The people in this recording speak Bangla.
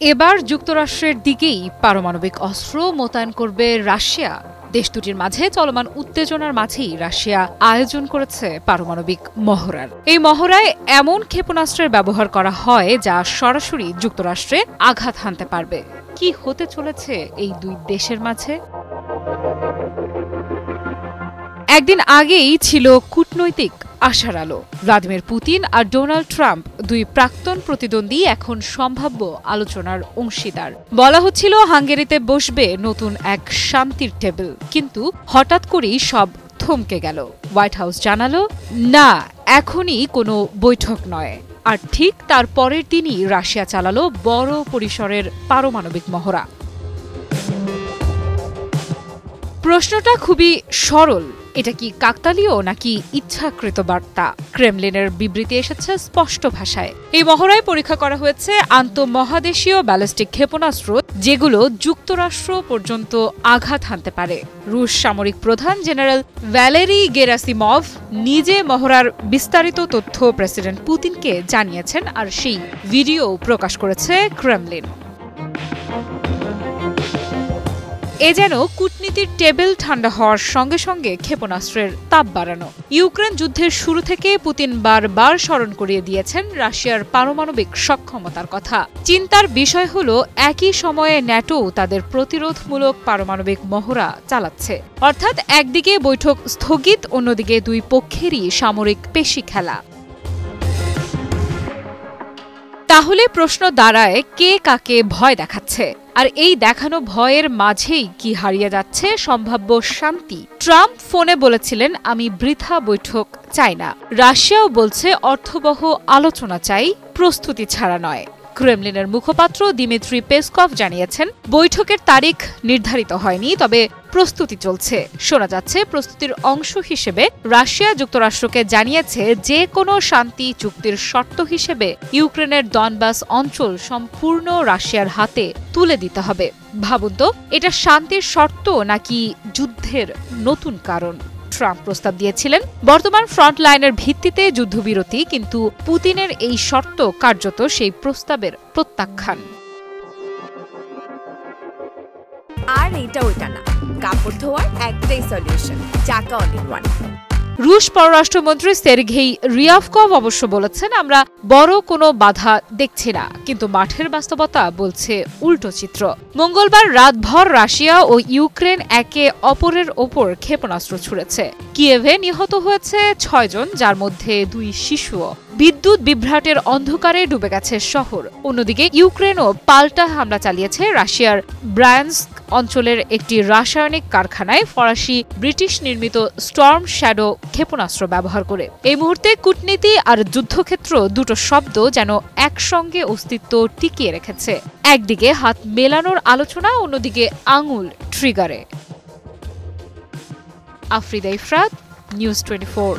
এবার যুক্তরাষ্ট্রের দিকেই পারমাণবিক অস্ত্র মোতায়েন করবে রাশিয়া। দেশ দুটির মাঝে চলমান উত্তেজনার মাঝেই রাশিয়া আয়োজন করেছে পারমাণবিক মহড়ার। এই মহড়ায় এমন ক্ষেপণাস্ত্রের ব্যবহার করা হয় যা সরাসরি যুক্তরাষ্ট্রে আঘাত হানতে পারবে। কি হতে চলেছে এই দুই দেশের মাঝে? একদিন আগেই ছিল কূটনৈতিক আশার আলো। ভ্লাদিমির পুতিন আর ডোনাল্ড ট্রাম্প, দুই প্রাক্তন প্রতিদ্বন্দ্বী, এখন সম্ভাব্য আলোচনার অংশীদার। বলা হচ্ছিল হাঙ্গেরিতে বসবে নতুন এক শান্তির টেবিল, কিন্তু হঠাৎ করেই সব থমকে গেল। হোয়াইট হাউস জানালো, না, এখনই কোনো বৈঠক নয়। আর ঠিক তার পরের দিনই রাশিয়া চালালো বড় পরিসরের পারমাণবিক মহড়া। প্রশ্নটা খুবই সরল, এটা কি কাকতালীয় নাকি ইচ্ছাকৃত বার্তা? ক্রেমলিনের বিবৃতি এসেছে স্পষ্ট ভাষায়। এই মহড়ায় পরীক্ষা করা হয়েছে আন্তঃমহাদেশীয় ব্যালিস্টিক ক্ষেপণাস্ত্র, যেগুলো যুক্তরাষ্ট্র পর্যন্ত আঘাত হানতে পারে। রুশ সামরিক প্রধান জেনারেল ভ্যালেরি গেরাসিমভ নিজে মহড়ার বিস্তারিত তথ্য প্রেসিডেন্ট পুতিনকে জানিয়েছেন, আর সেই ভিডিও প্রকাশ করেছে ক্রেমলিন। এ যেন কূটনীতির টেবিল ঠান্ডা হওয়ার সঙ্গে সঙ্গে ক্ষেপণাস্ত্রের তাপ বাড়ানো। ইউক্রেন যুদ্ধের শুরু থেকে পুতিন বারবার স্মরণ করিয়ে দিয়েছেন রাশিয়ার পারমাণবিক সক্ষমতার কথা। চিন্তার বিষয় হল, একই সময়ে ন্যাটো তাদের প্রতিরোধমূলক পারমাণবিক মহড়া চালাচ্ছে। অর্থাৎ একদিকে বৈঠক স্থগিত, অন্যদিকে দুই পক্ষেরই সামরিক পেশি খেলা। তাহলে প্রশ্ন দাঁড়ায়, কে কাকে ভয় দেখাচ্ছে? আর এই দেখানো ভয়ের মাঝেই কি হারিয়ে যাচ্ছে সম্ভাব্য শান্তি? ট্রাম্প ফোনে বলেছিলেন, আমি বৃথা বৈঠক চাই না। রাশিয়াও বলছে, অর্থবহ আলোচনা চাই, প্রস্তুতি ছাড়া নয়। ক্রেমলিনের মুখপাত্র দিমিত্রি পেসকভ জানিয়েছেন, বৈঠকের তারিখ নির্ধারিত হয়নি, তবে প্রস্তুতি চলছে। শোনা যাচ্ছে, প্রস্তুতির অংশ হিসেবে রাশিয়া যুক্তরাষ্ট্রকে জানিয়েছে, যে কোনো শান্তি চুক্তির শর্ত হিসেবে ইউক্রেনের ডনবাস অঞ্চল সম্পূর্ণ রাশিয়ার হাতে তুলে দিতে হবে। ভাবুন তো, এটা শান্তির শর্ত নাকি যুদ্ধের নতুন কারণ? ট্রাম্প প্রস্তাব দিয়েছিলেন বর্তমান ফ্রন্টলাইনের ভিত্তিতে যুদ্ধবিরতি, কিন্তু পুতিনের এই শর্ত কার্যত সেই প্রস্তাবের প্রত্যাখ্যান। আর এটা ওইটা না, কাপড় ধোয়ার একটাই সলিউশন, চাকা অল ইন ওয়ান। রুশ পররাষ্ট্রমন্ত্রী সের্গেই রিয়াভকভ অবশ্য বলেছেন, আমরা বড় কোনো বাধা দেখছি না, কিন্তু মাঠের বাস্তবতা বলছে উল্টো চিত্র। মঙ্গলবার রাতভর রাশিয়া ও ইউক্রেন একে অপরের ওপর ক্ষেপণাস্ত্র ছুড়েছে। কিয়েভে নিহত হয়েছে 6 জন, যার মধ্যে 2 শিশুও। বিদ্যুৎ বিভ্রাটের অন্ধকারে ডুবে গেছে শহর। অন্যদিকে ইউক্রেনও পাল্টা হামলা চালিয়েছে রাশিয়ার ব্রায়ানস্ক অঞ্চলের একটি রাসায়নিক কারখানায় ফরাসি ব্রিটিশ নির্মিত স্টর্ম শ্যাডো ক্ষেপণাস্ত্র ব্যবহার করে। এই মুহূর্তে কূটনীতি আর যুদ্ধক্ষেত্র দুটো শব্দ যেন একসঙ্গে অস্তিত্ব টিকিয়ে রেখেছে। একদিকে হাত মেলানোর আলোচনা, অন্যদিকে আঙুল ট্রিগারে। আফরিদা ইফরাত, নিউজ 24।